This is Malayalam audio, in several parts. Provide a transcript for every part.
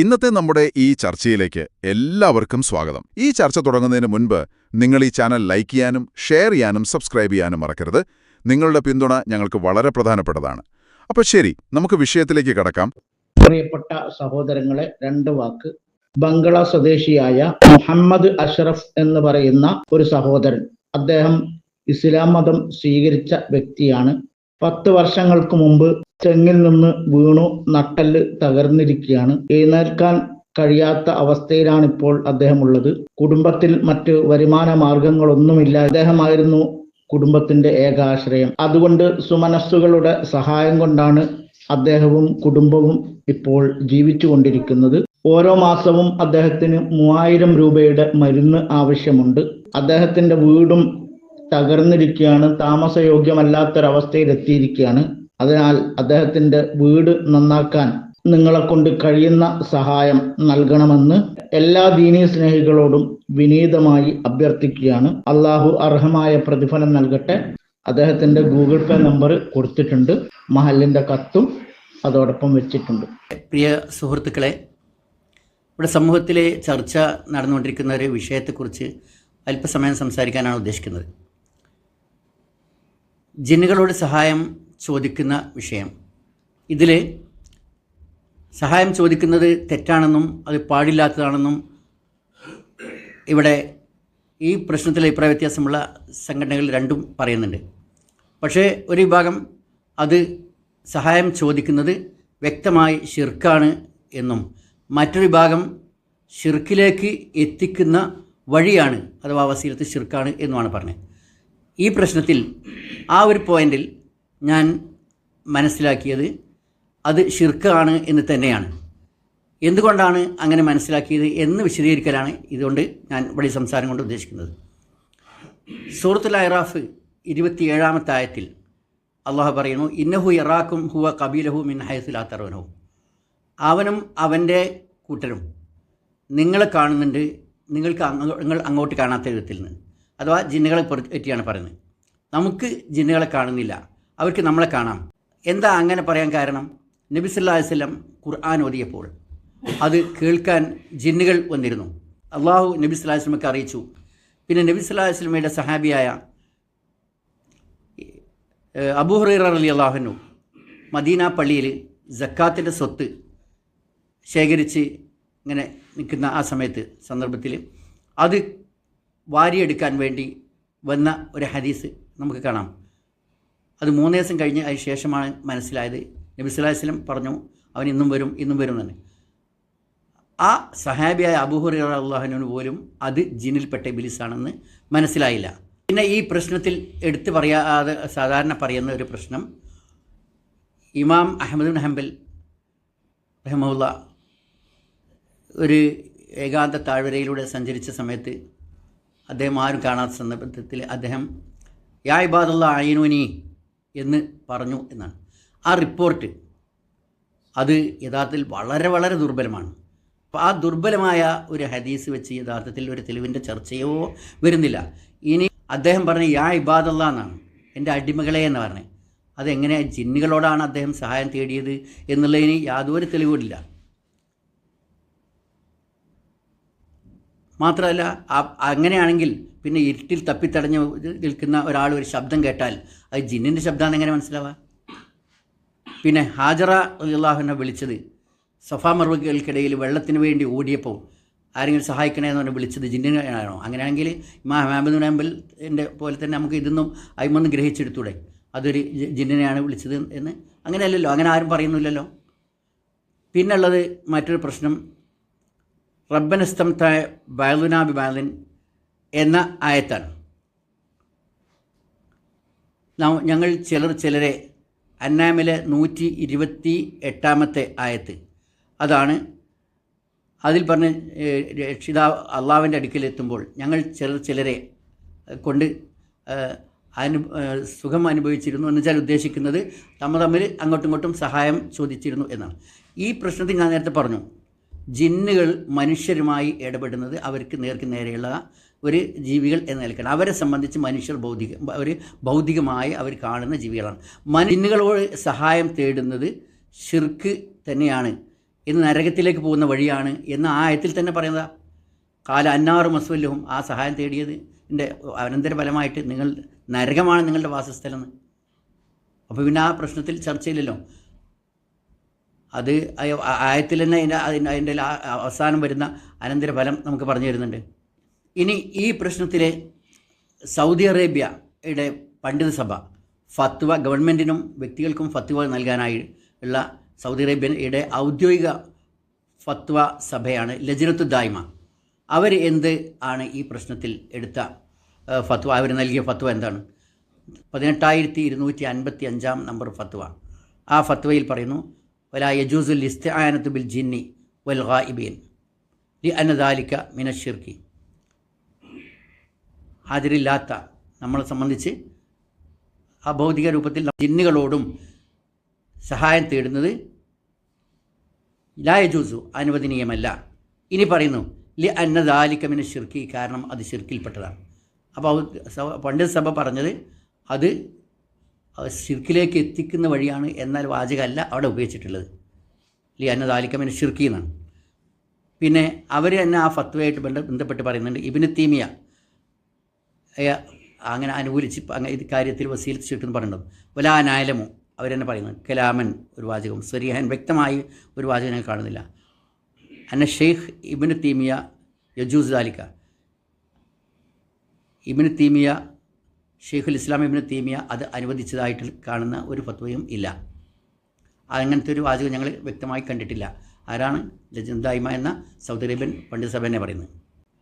ഇന്നത്തെ നമ്മുടെ ഈ ചർച്ചയിലേക്ക് എല്ലാവർക്കും സ്വാഗതം. ഈ ചർച്ച തുടങ്ങുന്നതിന് മുൻപ് നിങ്ങൾ ഈ ചാനൽ ലൈക്ക് ചെയ്യാനും ഷെയർ ചെയ്യാനും സബ്സ്ക്രൈബ് ചെയ്യാനും മറക്കരുത്. നിങ്ങളുടെ പിന്തുണ ഞങ്ങൾക്ക് വളരെ പ്രധാനപ്പെട്ടതാണ്. അപ്പോൾ ശരി, നമുക്ക് വിഷയത്തിലേക്ക് കടക്കാം. പ്രിയപ്പെട്ട സഹോദരങ്ങളെ, രണ്ട് വാക്ക്. ബംഗ്ലാ സ്വദേശിയായ മുഹമ്മദ് അഷ്റഫ് എന്ന് പറയുന്ന ഒരു സഹോദരൻ, അദ്ദേഹം ഇസ്ലാം മതം സ്വീകരിച്ച വ്യക്തിയാണ്. 10 വർഷങ്ങൾക്ക് മുമ്പ് തെങ്ങിൽ നിന്ന് വീണു നട്ടെല്ല് തകർന്നിരിക്കുകയാണ്. എഴുന്നേൽക്കാൻ കഴിയാത്ത അവസ്ഥയിലാണ് ഇപ്പോൾ അദ്ദേഹം ഉള്ളത്. കുടുംബത്തിൽ മറ്റ് വരുമാന മാർഗങ്ങളൊന്നുമില്ല. അദ്ദേഹമായിരുന്നു കുടുംബത്തിന്റെ ഏക ആശ്രയം. അതുകൊണ്ട് സുമനസ്സുകളുടെ സഹായം കൊണ്ടാണ് അദ്ദേഹവും കുടുംബവും ഇപ്പോൾ ജീവിച്ചു കൊണ്ടിരിക്കുന്നത്. ഓരോ മാസവും അദ്ദേഹത്തിന് 3000 രൂപയുടെ മരുന്ന് ആവശ്യമുണ്ട്. അദ്ദേഹത്തിന്റെ വീടും തകർന്നിരിക്കുകയാണ്, താമസയോഗ്യമല്ലാത്തൊരവസ്ഥയിൽ എത്തിയിരിക്കുകയാണ്. അതിനാൽ അദ്ദേഹത്തിന്റെ വീട് നന്നാക്കാൻ നിങ്ങളെ കൊണ്ട് കഴിയുന്ന സഹായം നൽകണമെന്ന് എല്ലാ ദീനീ സ്നേഹികളോടും വിനീതമായി അഭ്യർത്ഥിക്കുകയാണ്. അള്ളാഹു അർഹമായ പ്രതിഫലം നൽകട്ടെ. അദ്ദേഹത്തിന്റെ ഗൂഗിൾ പേ നമ്പർ കൊടുത്തിട്ടുണ്ട്. മഹലിന്റെ കത്തും അതോടൊപ്പം വെച്ചിട്ടുണ്ട്. പ്രിയ സുഹൃത്തുക്കളെ, ഇവിടെ സമൂഹത്തിലെ ചർച്ച നടന്നുകൊണ്ടിരിക്കുന്ന ഒരു വിഷയത്തെക്കുറിച്ച് അല്പസമയം സംസാരിക്കാനാണ് ഉദ്ദേശിക്കുന്നത്. ജിന്നുകളോട് സഹായം ചോദിക്കുന്ന വിഷയം. ഇതിൽ സഹായം ചോദിക്കുന്നത് തെറ്റാണെന്നും അത് പാടില്ലാത്തതാണെന്നും ഇവിടെ ഈ പ്രശ്നത്തിൽ അഭിപ്രായ വ്യത്യാസമുള്ള സംഘടനകൾ രണ്ടും പറയുന്നുണ്ട്. പക്ഷേ ഒരു വിഭാഗം അത് സഹായം ചോദിക്കുന്നത് വ്യക്തമായി ശിർക്കാണ് എന്നും മറ്റൊരു വിഭാഗം ശിർക്കിലേക്ക് എത്തിക്കുന്ന വഴിയാണ് അഥവാ വസീലത്ത് ശിർക്കാണ് എന്നുമാണ് പറഞ്ഞത്. ഈ പ്രശ്നത്തിൽ ആ ഒരു പോയിന്റിൽ ഞാൻ മനസ്സിലാക്കിയത് അത് ശിർക്കാണ് എന്ന് തന്നെയാണ്. എന്തുകൊണ്ടാണ് അങ്ങനെ മനസ്സിലാക്കിയത് എന്ന് വിശദീകരിക്കലാണ് ഇതുകൊണ്ട് ഞാൻ ഇവിടെ സംസാരം കൊണ്ട് ഉദ്ദേശിക്കുന്നത്. സൂറത്തുൽ അഅറാഫ് 27-ാമത്തെ ആയത്തിൽ അള്ളാഹു പറയുന്നു, ഇന്നഹു യറാക്കും ഹുവ ഖബീലഹു മിൻ ഹൈസു ലാ തറൂനഹു. അവനും അവൻ്റെ കൂട്ടരും നിങ്ങളെ കാണുന്നുണ്ട്, നിങ്ങൾ അങ്ങോട്ട് കാണാത്ത വിധത്തിൽ നിന്ന്. അഥവാ ജിന്നുകളെ പറ്റിയാണ് പറയുന്നത്. നമുക്ക് ജിന്നുകളെ കാണുന്നില്ല, അവർക്ക് നമ്മളെ കാണാം. എന്താ അങ്ങനെ പറയാൻ കാരണം? നബി സല്ലല്ലാഹു അലൈഹി വസല്ലം ഖുർആൻ ഓതിയപ്പോൾ അത് കേൾക്കാൻ ജിന്നുകൾ വന്നിരുന്നു. അള്ളാഹു നബി സല്ലല്ലാഹു അലൈഹി വസല്ലമക്ക് അറിയിച്ചു. പിന്നെ നബി സല്ലല്ലാഹു അലൈഹി വസല്ലമയുടെ സഹാബിയായ അബൂ ഹുറൈറ റളിയല്ലാഹു അൻഹു മദീന പള്ളിയിൽ സക്കാത്തിൻ്റെ സ്വത്ത് ശേഖരിച്ച് ഇങ്ങനെ നിൽക്കുന്ന ആ സന്ദർഭത്തിൽ അത് വാരിയെടുക്കാൻ വേണ്ടി വന്ന ഒരു ഹദീസ് നമുക്ക് കാണാം. അത് 3 ദിവസം കഴിഞ്ഞ് അതിന് ശേഷമാണ് മനസ്സിലായത്. നബി സല്ലല്ലാഹു അലൈഹി വസല്ലം പറഞ്ഞു, അവൻ ഇന്നും വരും തന്നെ. ആ സഹാബിയായ അബൂ ഹുറൈറ റളിയല്ലാഹു അൻഹു പോലും അത് ജിന്നിൽപ്പെട്ട ഇബ്ലീസാണെന്ന് മനസ്സിലായില്ല. പിന്നെ ഈ പ്രശ്നത്തിൽ എടുത്തു പറയാതെ സാധാരണ പറയുന്ന ഒരു പ്രശ്നം, ഇമാം അഹ്മദ് ബിൻ ഹംബൽ റഹിമഹുല്ലാ ഒരു ഏകാന്ത താഴ്വരയിലൂടെ സഞ്ചരിച്ച സമയത്ത് അദ്ദേഹം ആരും കാണാത്ത സന്ദർഭത്തിൽ അദ്ദേഹം യാ ഇബാദല്ലാഹ് അയ്നൂനി എന്ന് പറഞ്ഞു എന്നാണ്. ആ റിപ്പോർട്ട് അത് യഥാർത്ഥത്തിൽ വളരെ വളരെ ദുർബലമാണ്. അപ്പോൾ ആ ദുർബലമായ ഒരു ഹദീസ് വെച്ച് യഥാർത്ഥത്തിൽ ഒരു തെളിവിൻ്റെ ചർച്ചയോ വരുന്നില്ല. ഇനി അദ്ദേഹം പറഞ്ഞ യാ ഇബാദല്ലാഹ് എന്നാണ്, എൻ്റെ അടിമകളെ എന്ന് പറഞ്ഞത്. അതെങ്ങനെ ജിന്നുകളോടാണ് അദ്ദേഹം സഹായം തേടിയത് എന്നുള്ളതിന് യാതൊരു തെളിവുമില്ല. മാത്രമല്ല അങ്ങനെയാണെങ്കിൽ പിന്നെ ഇരുട്ടിൽ തപ്പിത്തടഞ്ഞ് നിൽക്കുന്ന ഒരാൾ ഒരു ശബ്ദം കേട്ടാൽ അത് ജിന്നിൻ്റെ ശബ്ദമാണെന്ന് എങ്ങനെ മനസ്സിലാവുക? പിന്നെ ഹാജറ റളിയല്ലാഹു അൻഹ വിളിച്ചത് സഫാ മർവകൾക്കിടയിൽ വെള്ളത്തിന് വേണ്ടി ഓടിയപ്പോൾ ആരെങ്കിലും സഹായിക്കണേ എന്ന് പറഞ്ഞ് വിളിച്ചത് ജിന്നിനാണോ? അങ്ങനെയാണെങ്കിൽ ഇമാം അഹ്മദ് ബിൻ ഹംബലിൻ്റെ പോലെ തന്നെ നമുക്ക് ഇതൊന്നും അയിമൊന്നും ഗ്രഹിച്ചെടുത്തൂടെ അതൊരു ജിന്നിനെയാണ് വിളിച്ചത് എന്ന്? അങ്ങനെയല്ലല്ലോ, അങ്ങനെ ആരും പറയുന്നില്ലല്ലോ. പിന്നുള്ളത് മറ്റൊരു പ്രശ്നം, റബ്ബനസ്തംതഅ ബഅ്ദുനാ ബിബഅ്ദിൻ എന്ന ആയത്താണ്. ഞങ്ങൾ ചിലരെ അന്നാമിലെ 128-ാമത്തെ ആയത്ത് അതാണ്. അതിൽ പറഞ്ഞ് രക്ഷിതാവ് അള്ളാഹുവിൻ്റെ അടുക്കലെത്തുമ്പോൾ ഞങ്ങൾ ചിലരെ കൊണ്ട് സുഖം അനുഭവിച്ചിരുന്നു എന്ന് വെച്ചാൽ ഉദ്ദേശിക്കുന്നത് തമ്മിൽ അങ്ങോട്ടും ഇങ്ങോട്ടും സഹായം ചോദിച്ചിരുന്നു എന്നാണ്. ഈ പ്രശ്നത്തിൽ ഞാൻ നേരത്തെ പറഞ്ഞു, ജിന്നുകൾ മനുഷ്യരുമായി ഇടപെടുന്നത് അവർക്ക് നേരെയുള്ള ഒരു ജീവികൾ എന്ന നിലക്കാണ്. അവരെ സംബന്ധിച്ച് മനുഷ്യർ ഭൗതികമായി അവർ കാണുന്ന ജീവികളാണ്. ജിന്നുകളോട് സഹായം തേടുന്നത് ശിർക്ക് തന്നെയാണ് എന്ന് നരകത്തിലേക്ക് പോകുന്ന വഴിയാണ് എന്ന് ആ ആയത്തിൽ തന്നെ പറയുന്നതാണ്. കാല അന്നാറ് മസ്വല്ലും, ആ സഹായം തേടിയതിൻ്റെ അനന്തരഫലമായിട്ട് നിങ്ങൾ നരകമാണ് നിങ്ങളുടെ വാസസ്ഥലം എന്ന്. അപ്പോൾ പിന്നെ ആ പ്രശ്നത്തിൽ ചർച്ചയില്ലല്ലോ. അത് ആയത്തിൽ തന്നെ അതിൻ്റെ അവസാനം വരുന്ന അനന്തരഫലം നമുക്ക് പറഞ്ഞു തരുന്നുണ്ട്. ഇനി ഈ പ്രശ്നത്തിലെ സൗദി അറേബ്യയുടെ പണ്ഡിത സഭ ഫത്വ, ഗവൺമെൻറ്റിനും വ്യക്തികൾക്കും ഫത്വ നൽകാനായി ഉള്ള സൗദി അറേബ്യയുടെ ഔദ്യോഗിക ഫത്വ സഭയാണ് ലജ്നത്തു ദായിമ. അവർ എന്ത് ആണ് ഈ പ്രശ്നത്തിൽ എടുത്ത ഫത്വ, അവർ നൽകിയ ഫത്വ എന്താണ്? 18255 നമ്പർ ഫത്വ. ആ ഫത്വയിൽ പറയുന്നു, വലാ യജൂസുൽ ഇസ്തിആനത്തു ബിൽ ജിന്നി വൽ ഗായിബീൻ ലിഅന്ന ദാലിക മിനശ്ശിർക്കി. ഹാജരില്ലാത്ത നമ്മളെ സംബന്ധിച്ച് അഭൗതിക രൂപത്തിൽ ജിന്നുകളോടും സഹായം തേടുന്നത് ലാ യജൂസു, അനുവദനീയമല്ല. ഇനി പറയുന്നു ലിഅന്ന ദാലിക മിനശ്ശിർക്കി, കാരണം അത് ശിർക്കിൽപ്പെട്ടതാണ്. അപ്പോൾ പണ്ഡിത സഭ പറഞ്ഞത് അത് ശിർക്കിലേക്ക് എത്തിക്കുന്ന വഴിയാണ്, എന്നാൽ വാചകമല്ല അവിടെ ഉപയോഗിച്ചിട്ടുള്ളത്. ലിഅന്ന ദാലിക മിനശ്ശിർക്കി എന്നാണ്. പിന്നെ അവർ തന്നെ ആ ഫത്വയായിട്ട് ബന്ധപ്പെട്ട് പറയുന്നുണ്ട്. ഇബ്നു തീമിയ അങ്ങനെ അനുകൂലിച്ച് ഇത് കാര്യത്തിൽ വസീലത്ത് ഷെയ്ഖെന്ന് പറയുന്നത്. വലാ നായലമു, അവരെന്നെ പറയുന്നത് കലാമൻ, ഒരു വാചകം സരിഹൻ, വ്യക്തമായി ഒരു വാചകം ഞാൻ കാണുന്നില്ല. അന്ന ഷെയ്ഖ് ഇബ്നു തീമിയ യജൂസ് ദാലിക, ഇബ്നു തീമിയ, ഷെയ്ഖുൽ ഇസ്ലാം ഇബ്നു തീമിയ അത് അനുവദിച്ചതായിട്ട് കാണുന്ന ഒരു ഫത്വയും ഇല്ല. അങ്ങനത്തെ ഒരു വാചകം ഞങ്ങൾ വ്യക്തമായി കണ്ടിട്ടില്ല. ആരാണ്? ലജ്നത്തു ദായിമ എന്ന സൗദി അറേബ്യൻ പണ്ഡിത സഭ തന്നെ പറയുന്നത്.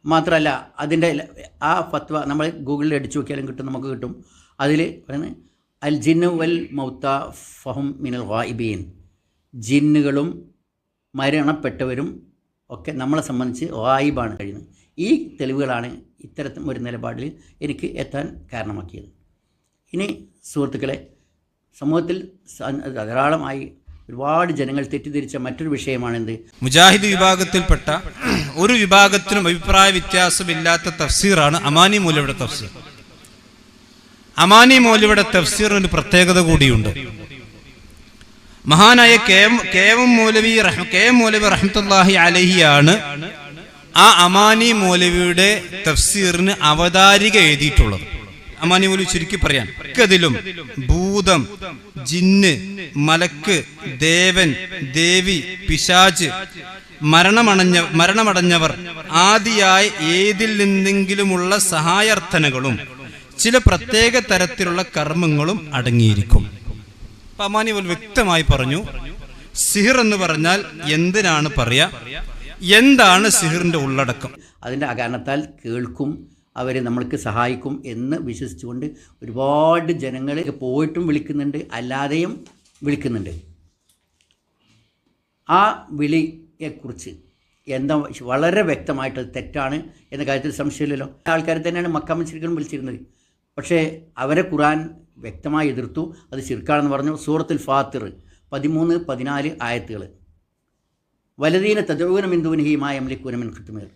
മാത്രമല്ല അതിൻ്റെ ആ ഫത്വ നമ്മൾ ഗൂഗിളിൽ അടിച്ചു നോക്കിയാലും കിട്ടും, നമുക്ക് കിട്ടും. അതിൽ പറയുന്നത് അൽ ജിന്നു വൽ മൗത്ത ഫഹും മിനൽ ഗായിബീൻ, ജിന്നുകളും മരണപ്പെട്ടവരും ഒക്കെ നമ്മളെ സംബന്ധിച്ച് ഗായിബാണ് കഴിയുന്നത്. ഈ തെളിവുകളാണ് ഇത്തരത്തിൽ ഒരു നിലപാടിൽ എനിക്ക് എത്താൻ കാരണമാക്കിയത്. ഇനി സുഹൃത്തുക്കളെ, സമൂഹത്തിൽ ധാരാളമായി ഒരുപാട് ജനങ്ങൾ തെറ്റിദ്ധരിച്ച മറ്റൊരു വിഷയമാണെന്ത്? മുജാഹിദ് വിഭാഗത്തിൽപ്പെട്ട ഒരു വിഭാഗത്തിനും അഭിപ്രായ വ്യത്യാസമില്ലാത്ത തഫ്സീറാണ് അമാനി മൗലവിയുടെ തഫ്സീർ. അമാനി മൗലവിയുടെ തഫ്സീറിന് പ്രത്യേകത കൂടിയുണ്ട്. മഹാനായ കെ എം മൗലവി റഹ്മത്തുള്ളാഹി അലൈഹിയാണ് ആ അമാനി മൗലവിയുടെ തഫ്സീറിന് അവതാരിക എഴുതിയിട്ടുള്ളത്. അമാനി മൗലവി ചുരുക്കി പറയാൻ, അതിലും ഭൂതം, ജിന്ന്, മലക്ക്, ദേവൻ, ദേവി, പിശാച്, മരണമടഞ്ഞവർ ആദിയായ ഏതിൽ നിന്നെങ്കിലുമുള്ള സഹായാർത്ഥനകളും ചില പ്രത്യേക തരത്തിലുള്ള കർമ്മങ്ങളും അടങ്ങിയിരിക്കും. അമാനി മൗലവി വ്യക്തമായി പറഞ്ഞു, സിഹിർ എന്ന് പറഞ്ഞാൽ എന്തിനാണ് പറയാ, എന്താണ് സിഹിറിന്റെ ഉള്ളടക്കം. അതിൻ്റെ കാരണത്താൽ കേൾക്കും, അവർ നമ്മൾക്ക് സഹായിക്കും എന്ന് വിശ്വസിച്ചുകൊണ്ട് ഒരുപാട് ജനങ്ങൾ പോയിട്ടും വിളിക്കുന്നുണ്ട്, അല്ലാതെയും വിളിക്കുന്നുണ്ട്. ആ വിളിയെക്കുറിച്ച് എന്താ വളരെ വ്യക്തമായിട്ട് തെറ്റാണ് എന്ന കാര്യത്തിൽ സംശയമില്ലല്ലോ. ആൾക്കാർ തന്നെയാണ് മക്ക മുശ്രിക്കുകളും വിളിച്ചിരുന്നത്. പക്ഷേ അവരെ ഖുർആൻ വ്യക്തമായി എതിർത്തു, അത് ശിർക്കാണെന്ന് പറഞ്ഞു. സൂറത്തുൽ ഫാത്തിർ 13-14 ആയത്തുകൾ. വലദീന തദഊന മിൻ ദൂനിഹി മാ യംലികൂന മിൻ ഖിത്മീർ,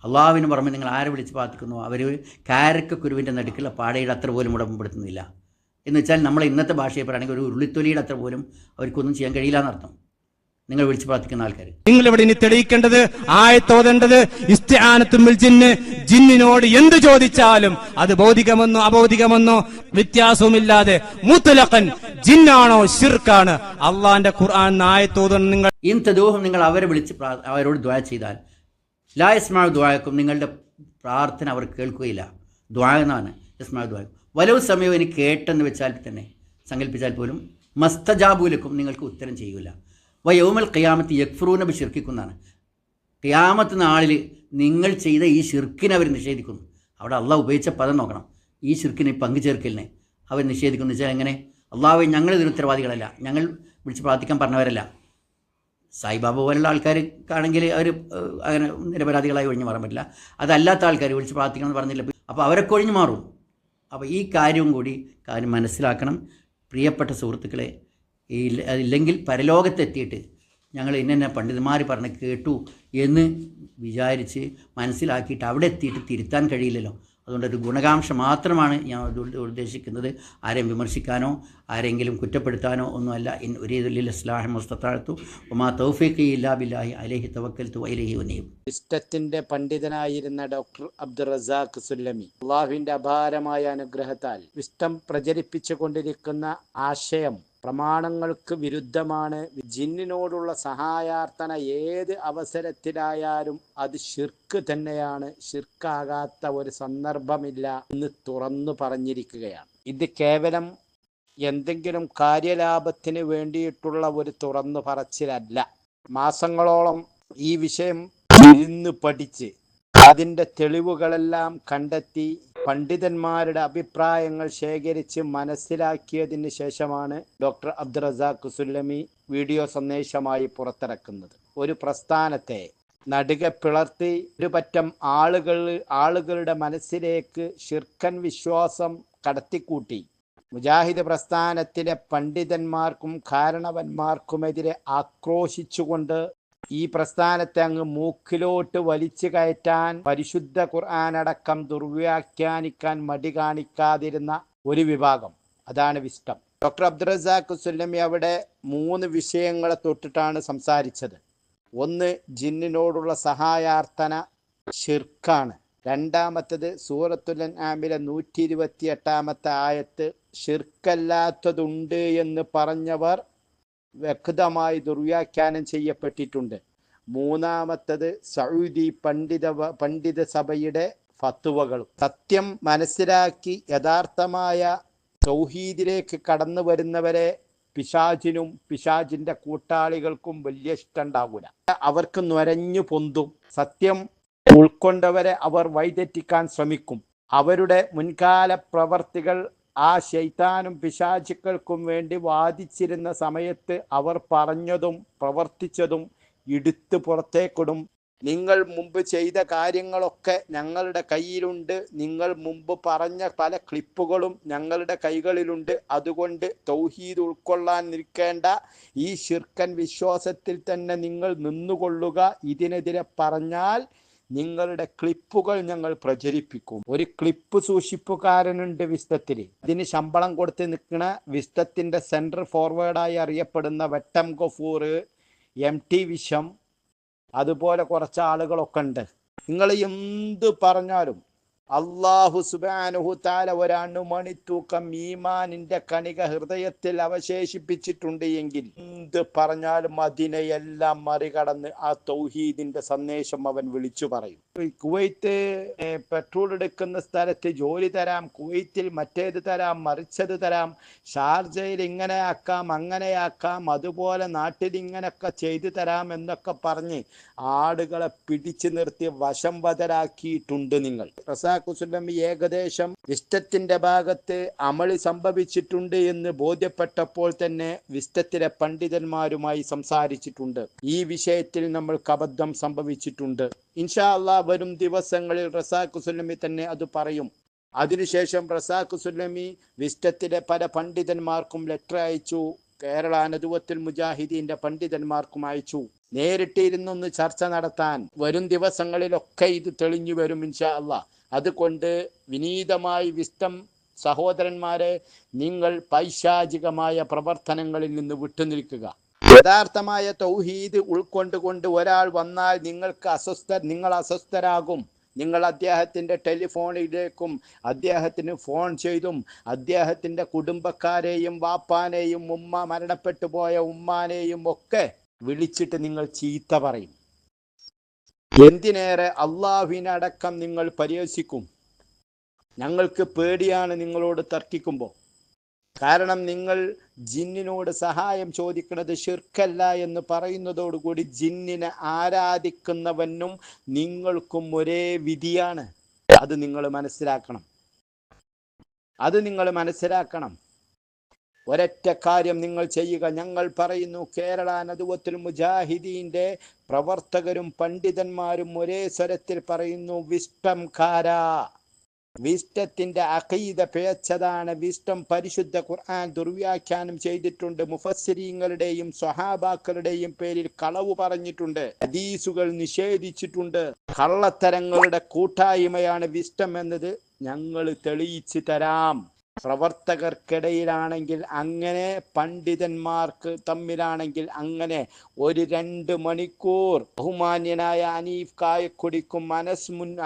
അള്ളാഹുവിന് പുറമെ നിങ്ങൾ ആരെ വിളിച്ച് പ്രാർത്ഥിക്കുന്നു അവർ കാരക്കുരുവിൻ്റെ നടുക്കുള്ള പാടയുടെ അത്ര പോലും ഉടമ്പെടുത്തുന്നില്ല. എന്ന് വെച്ചാൽ നമ്മളെ ഇന്നത്തെ ഭാഷയെ പറയുകയാണെങ്കിൽ ഒരു ഉരുളിത്തൊലിയുടെ അത്ര പോലും അവർക്കൊന്നും ചെയ്യാൻ കഴിയില്ല എന്നർത്ഥം. നിങ്ങൾ വിളിച്ച് പ്രാർത്ഥിക്കുന്ന ആൾക്കാർ, നിങ്ങൾ ഇവിടെ ഇനി തെളിയിക്കേണ്ടത്, ആയത്തോതേണ്ടത് ഇസ്തിആനത്തുൽ ബിൽ ജിന്ന്, ജിന്നിനോട് എന്ത് ചോദിച്ചാലും അത് ഭൗതികമെന്നോ അഭൗതികമെന്നോ വ്യത്യാസവുമില്ലാതെ മുത്ലഖൻ ജിന്നാണോ ശിർക്കാണ് അള്ളാന്റെ ഖുർആൻ ആയത്തോതൻ. നിങ്ങൾ ഇൻ തദൂഹും, നിങ്ങൾ അവരെ വിളിച്ച് അവരോട് ദുആ ചെയ്താൽ ലാ യസ്മഉ ദുആക്കും, നിങ്ങളുടെ പ്രാർത്ഥന അവർ കേൾക്കുകയില്ല. ദുആ എന്നാണ് യസ്മഉ ദുആക്കും. വലവ് സമയവും എനിക്ക് കേട്ടെന്ന് വെച്ചാൽ തന്നെ സങ്കല്പിച്ചാൽ പോലും മസ്തജാബുലക്കും, നിങ്ങൾക്ക് ഉത്തരം ചെയ്യൂല. വയൗമൽ ഖിയാമത്തി യക്ഫുറൂന ബിശിർക്കിക്കുന്നാണ്. ഖിയാമത്ത് നാളിൽ നിങ്ങൾ ചെയ്ത ഈ ശിർക്കിനെ അവർ നിഷേധിക്കുന്നു. അവിടെ അള്ളാഹ് ഉപയോഗിച്ച പദം നോക്കണം. ഈ ശിർക്കിനെ പങ്കുചേർക്കലിനെ അവർ നിഷേധിക്കുന്നു വെച്ചാൽ എങ്ങനെ? അള്ളാഹുവെ ഞങ്ങൾ ഇതിന് ഉത്തരവാദികളല്ല, ഞങ്ങൾ വിളിച്ച് പ്രാർത്ഥിക്കാൻ പറഞ്ഞവരല്ല. സായിബാബ പോലുള്ള ആൾക്കാർക്കാണെങ്കിൽ അവർ അങ്ങനെ നിരപരാധികളായി ഒഴിഞ്ഞു മാറാൻ പറ്റില്ല. അതല്ലാത്ത ആൾക്കാർ വിളിച്ച് പ്രാർത്ഥിക്കണമെന്ന് പറഞ്ഞില്ല, അപ്പോൾ അവരൊക്കെ ഒഴിഞ്ഞു മാറും. അപ്പോൾ ഈ കാര്യവും കൂടി മനസ്സിലാക്കണം പ്രിയപ്പെട്ട സുഹൃത്തുക്കളെ. ഇല്ലെങ്കിൽ പരലോകത്തെത്തിയിട്ട് ഞങ്ങൾ ഇന്ന പണ്ഡിതന്മാർ പറഞ്ഞ് കേട്ടു എന്ന് വിചാരിച്ച് മനസ്സിലാക്കിയിട്ട് അവിടെ എത്തിയിട്ട് തിരുത്താൻ കഴിയില്ലല്ലോ. അതുകൊണ്ട് ഒരു ഗുണകാംക്ഷ മാത്രമാണ് ഞാൻ ഉദ്ദേശിക്കുന്നത്. ആരെയും വിമർശിക്കാനോ ആരെങ്കിലും കുറ്റപ്പെടുത്താനോ ഒന്നുമല്ല. ഇൻ ഉരീദുൽ ഇസ്ലാഹി മുസ്തതാഅതു വമാ തൗഫീഖി ഇല്ലാ ബില്ലാഹി അലൈഹി തവക്കൽതു വഇലൈഹി ഉനീബ്. ഇഷ്ടത്തിന്റെ പണ്ഡിതനായിരുന്ന ഡോക്ടർ അബ്ദുർ റസാഖ് സുല്ലമി അള്ളാഹുവിന്റെ അപാരമായ അനുഗ്രഹത്താൽ ഇഷ്ടം പ്രചരിപ്പിച്ചു കൊണ്ടിരിക്കുന്ന ആശയം പ്രമാണങ്ങൾക്ക് വിരുദ്ധമാണ്. ജിന്നിനോടുള്ള സഹായാർത്ഥന ഏത് അവസരത്തിലായാലും അത് ശിർക്ക് തന്നെയാണ്. ശിർക്കാകാത്ത ഒരു സന്ദർഭമില്ല എന്ന് തുറന്നു പറഞ്ഞിരിക്കുകയാണ്. ഇത് കേവലം എന്തെങ്കിലും കാര്യലാഭത്തിന് വേണ്ടിയിട്ടുള്ള ഒരു തുറന്നു പറച്ചിലല്ല. മാസങ്ങളോളം ഈ വിഷയം ഇരുന്ന് പഠിച്ച് അതിൻ്റെ തെളിവുകളെല്ലാം കണ്ടെത്തി പണ്ഡിതന്മാരുടെ അഭിപ്രായങ്ങൾ ശേഖരിച്ച് മനസ്സിലാക്കിയതിന് ശേഷമാണ് ഡോക്ടർ അബ്ദുർ റസാഖ് സുല്ലമി വീഡിയോ സന്ദേശമായി പുറത്തിറക്കുന്നത്. ഒരു പ്രസ്ഥാനത്തെ നടുക പിളർത്തി ഒരു പറ്റം ആളുകളുടെ മനസ്സിലേക്ക് ശിർക്കൻ വിശ്വാസം കടത്തിക്കൂട്ടി മുജാഹിദ് പ്രസ്ഥാനത്തിലെ പണ്ഡിതന്മാർക്കും കാരണവന്മാർക്കുമെതിരെ ആക്രോശിച്ചുകൊണ്ട് ഈ പ്രസ്ഥാനത്തെ അങ്ങ് മൂക്കിലോട്ട് വലിച്ചു കയറ്റാൻ പരിശുദ്ധ ഖുർആനടക്കം ദുർവ്യാഖ്യാനിക്കാൻ മടി കാണിക്കാതിരുന്ന ഒരു വിഭാഗം, അതാണ് വിസ്റ്റം. ഡോക്ടർ അബ്ദുർ റസാഖ് സുല്ലമി അവിടെ 3 വിഷയങ്ങളെ തൊട്ടിട്ടാണ് സംസാരിച്ചത്. ഒന്ന്, ജിന്നിനോടുള്ള സഹായാർത്ഥന ഷിർക്കാണ്. രണ്ടാമത്തത് സൂറത്തുൽ അൻആമിലെ 128 ആയത്ത് ഷിർക്കല്ലാത്തതുണ്ട് എന്ന് പറഞ്ഞവർ വ്യക്തമായി ദുർവ്യാഖ്യാനം ചെയ്യപ്പെട്ടിട്ടുണ്ട്. മൂന്നാമത്തത് സൗദി പണ്ഡിത സഭയുടെ ഫത്വകളും. സത്യം മനസ്സിലാക്കി യഥാർത്ഥമായ തൗഹീദിലേക്ക് കടന്നു വരുന്നവരെ പിശാചിനും പിശാചിന്റെ കൂട്ടാളികൾക്കും വലിയ ഇഷ്ടം ഉണ്ടാകൂല. അവർക്ക് നുരഞ്ഞു പൊന്തും. സത്യം ഉൾക്കൊണ്ടവരെ അവർ വഴിതെറ്റിക്കാൻ ശ്രമിക്കും. അവരുടെ മുൻകാല പ്രവർത്തികൾ ആ ശൈത്താനും പിശാചുക്കൾക്കും വേണ്ടി വാദിച്ചിരുന്ന സമയത്ത് അവർ പറഞ്ഞതും പ്രവർത്തിച്ചതും എടുത്ത് പുറത്തേക്കിടും. നിങ്ങൾ മുമ്പ് ചെയ്ത കാര്യങ്ങളൊക്കെ ഞങ്ങളുടെ കയ്യിലുണ്ട്, നിങ്ങൾ മുമ്പ് പറഞ്ഞ പല ക്ലിപ്പുകളും ഞങ്ങളുടെ കൈകളിലുണ്ട്, അതുകൊണ്ട് തൗഹീദ് ഉൾക്കൊള്ളാൻ നിൽക്കേണ്ട, ഈ ശിർക്കൻ വിശ്വാസത്തിൽ തന്നെ നിങ്ങൾ നിന്നുകൊള്ളുക, ഇതിനെതിരെ പറഞ്ഞാൽ നിങ്ങളുടെ ക്ലിപ്പുകൾ ഞങ്ങൾ പ്രചരിപ്പിക്കും. ഒരു ക്ലിപ്പ് സൂക്ഷിപ്പുകാരനുണ്ട് വിസ്തത്തിൽ. ഇതിന് ശമ്പളം കൊടുത്ത് നിൽക്കുന്ന വിസ്തത്തിന്റെ സെൻട്രൽ ഫോർവേഡായി അറിയപ്പെടുന്ന വെട്ടം ഗഫൂർ, MT വിഷം, അതുപോലെ കുറച്ച് ആളുകളൊക്കെ ഉണ്ട്. നിങ്ങൾ എന്ത് പറഞ്ഞാലും അല്ലാഹു സുബ്ഹാനഹു തആല ഒരണുമണി തൂക്കം ഈമാനിന്റെ കണിക ഹൃദയത്തിൽ അവശേഷിപ്പിച്ചിട്ടുണ്ട് എങ്കിൽ എന്ത് പറഞ്ഞാലും അതിനെയെല്ലാം മറികടന്ന് ആ തൗഹീദിന്റെ സന്ദേശം അവൻ വിളിച്ചു പറയും. കുവൈത്ത് പെട്രോൾ എടുക്കുന്ന സ്ഥലത്ത് ജോലി തരാം, കുവൈത്തിൽ മറ്റേത് തരാം, മറിച്ചത് തരാം, ഷാർജയിൽ ഇങ്ങനെയാക്കാം അങ്ങനെയാക്കാം, അതുപോലെ നാട്ടിൽ ഇങ്ങനെയൊക്കെ ചെയ്തു തരാം എന്നൊക്കെ പറഞ്ഞ് ആളുകളെ പിടിച്ചു നിർത്തി വശംവദരാക്കിയിട്ടുണ്ട് നിങ്ങൾ. റസാഖ് സുല്ലമി ഏകദേശം വിസ്റ്റത്തിന്റെ ഭാഗത്ത് അമളി സംഭവിച്ചിട്ടുണ്ട് എന്ന് ബോധ്യപ്പെട്ടപ്പോൾ തന്നെ വിസ്റ്റത്തിലെ പണ്ഡിതന്മാരുമായി സംസാരിച്ചിട്ടുണ്ട്. ഈ വിഷയത്തിൽ നമ്മൾക്ക് അബദ്ധം സംഭവിച്ചിട്ടുണ്ട്. ഇൻഷാ അല്ലാഹ് വരും ദിവസങ്ങളിൽ റസാഖ് സുല്ലമി തന്നെ അത് പറയും. അതിനുശേഷം റസാഖ് സുല്ലമി വിസ്റ്റത്തിലെ പല പണ്ഡിതന്മാർക്കും ലെറ്റർ അയച്ചു. കേരള നദുവത്തുൽ മുജാഹിദീന്റെ പണ്ഡിതന്മാർക്കും അയച്ചു. നേരിട്ടിരുന്നൊന്ന് ചർച്ച നടത്താൻ വരും ദിവസങ്ങളിലൊക്കെ ഇത് തെളിഞ്ഞു വരും ഇൻഷാ അല്ലാഹ്. അതുകൊണ്ട് വിനീതമായി വിസ്റ്റം സഹോദരന്മാരെ, നിങ്ങൾ പൈശാചികമായ പ്രവർത്തനങ്ങളിൽ നിന്ന് വിട്ടുനിൽക്കുക. യഥാർത്ഥമായ തൗഹീദ് ഉൾക്കൊണ്ടുകൊണ്ട് ഒരാൾ വന്നാൽ നിങ്ങൾ അസ്വസ്ഥരാകും. നിങ്ങൾ അദ്ദേഹത്തിൻ്റെ ടെലിഫോണിലേക്കും അദ്ദേഹത്തിന് ഫോൺ ചെയ്തും അദ്ദേഹത്തിൻ്റെ കുടുംബക്കാരെയും വാപ്പാനെയും മരണപ്പെട്ടു പോയ ഉമ്മാനെയും ഒക്കെ വിളിച്ചിട്ട് നിങ്ങൾ ചീത്ത പറയും. എന്തിനേറെ അള്ളാഹുവിനടക്കം നിങ്ങൾ പരിഹസിക്കും. ഞങ്ങൾക്ക് പേടിയാണ് നിങ്ങളോട് തർക്കിക്കുമ്പോൾ. കാരണം നിങ്ങൾ ജിന്നിനോട് സഹായം ചോദിക്കുന്നത് ശിർക്കല്ല എന്ന് പറയുന്നതോടുകൂടി ജിന്നിനെ ആരാധിക്കുന്നവനും നിങ്ങൾക്കും ഒരേ വിധിയാണ്. അത് നിങ്ങൾ മനസ്സിലാക്കണം. ഒരൊറ്റ കാര്യം നിങ്ങൾ ചെയ്യുക. ഞങ്ങൾ പറയുന്നു, കേരള നദുവത്തുൽ മുജാഹിദീന്റെ പ്രവർത്തകരും പണ്ഡിതന്മാരും ഒരേ സ്വരത്തിൽ പറയുന്നു, വിസ്റ്റത്തിന്റെ അഖീദ പിഴച്ചതാണ്. വിസ്റ്റം പരിശുദ്ധ ഖുർആൻ ദുർവ്യാഖ്യാനം ചെയ്തിട്ടുണ്ട്. മുഫസ്സിരീങ്ങളുടെയും സ്വഹാബാക്കളുടെയും പേരിൽ കളവ് പറഞ്ഞിട്ടുണ്ട്. ഹദീസുകൾ നിഷേധിച്ചിട്ടുണ്ട്. കള്ളത്തരങ്ങളുടെ കൂട്ടായ്മയാണ് വിസ്റ്റം എന്നത് ഞങ്ങൾ തെളിയിച്ചു തരാം. പ്രവർത്തകർക്കിടയിലാണെങ്കിൽ അങ്ങനെ, പണ്ഡിതന്മാർക്ക് തമ്മിലാണെങ്കിൽ അങ്ങനെ. ഒരു 2 മണിക്കൂർ ബഹുമാന്യനായ അനീഫ് കായക്കൊടിക്കും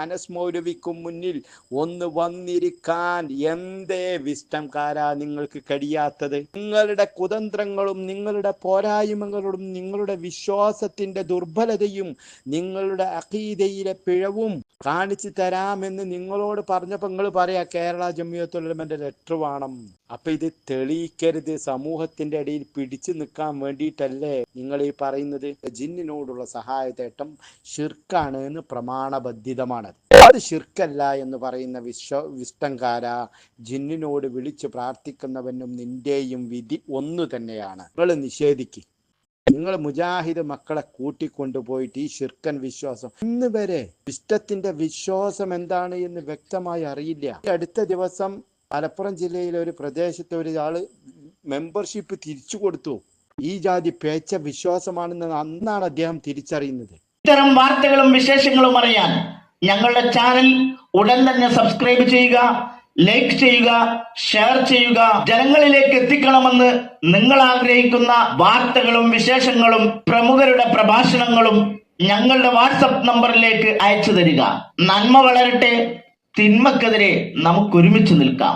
അനസ് മൗലവിക്കും മുന്നിൽ ഒന്ന് വന്നിരിക്കാൻ എന്തേ വിസ്റ്റംകാരാ നിങ്ങൾക്ക് കഴിയാത്തത്? നിങ്ങളുടെ കുതന്ത്രങ്ങളും നിങ്ങളുടെ പോരായ്മകളും നിങ്ങളുടെ വിശ്വാസത്തിന്റെ ദുർബലതയും നിങ്ങളുടെ അഖീദയിലെ പിഴവും കാണിച്ചു തരാമെന്ന് നിങ്ങളോട് പറഞ്ഞപ്പോൾ നിങ്ങൾ പറയാ കേരള ജംഇയ്യത്തുൽ ഉലമയുടെ ലെറ്റർ വേണം. അപ്പൊ ഇത് തെളിയിക്കരുത്. സമൂഹത്തിന്റെ ഇടയിൽ പിടിച്ചു നിൽക്കാൻ വേണ്ടിയിട്ടല്ലേ നിങ്ങൾ ഈ പറയുന്നത്? ജിന്നിനോടുള്ള സഹായത്തേട്ടം ഷിർക്കാണ് എന്ന് പ്രമാണബദ്ധിതമാണ്. അത് ഷിർക്കല്ല എന്ന് പറയുന്ന വിഷ്ടംകാര, ജിന്നിനോട് വിളിച്ചു പ്രാർത്ഥിക്കുന്നവനും നിന്റെയും വിധി ഒന്നു തന്നെയാണ്. നിങ്ങൾ നിഷേധിക്കും. നിങ്ങൾ മുജാഹിദ് മക്കളെ കൂട്ടിക്കൊണ്ടുപോയിട്ട് ഈ ഷിർക്കൻ വിശ്വാസം, ഇന്ന് വരെ ഇഷ്ടത്തിന്റെ വിശ്വാസം എന്താണ് എന്ന് വ്യക്തമായി അറിയില്ല. അടുത്ത ദിവസം മലപ്പുറം ജില്ലയിലെ ഒരു പ്രദേശത്തെ ഒരാള് മെമ്പർഷിപ്പ് തിരിച്ചു കൊടുത്തു. ഈ ജാതി പേച്ച വിശ്വാസമാണെന്ന് അന്നാണ് അദ്ദേഹം തിരിച്ചറിയുന്നത്. ഇത്തരം വാർത്തകളും വിശേഷങ്ങളും അറിയാൻ ഞങ്ങളുടെ ചാനൽ ഉടൻ തന്നെ സബ്സ്ക്രൈബ് ചെയ്യുക, ലൈക്ക് ചെയ്യുക, ഷെയർ ചെയ്യുക. ജനങ്ങളിലേക്ക് എത്തിക്കണമെന്ന് നിങ്ങൾ ആഗ്രഹിക്കുന്ന വാർത്തകളും വിശേഷങ്ങളും പ്രമുഖരുടെ പ്രഭാഷണങ്ങളും ഞങ്ങളുടെ വാട്സപ്പ് നമ്പറിലേക്ക് അയച്ചു തരിക. നന്മ വളരട്ടെ, തിന്മക്കെതിരെ നമുക്ക് ഒരുമിച്ച് നിൽക്കാം.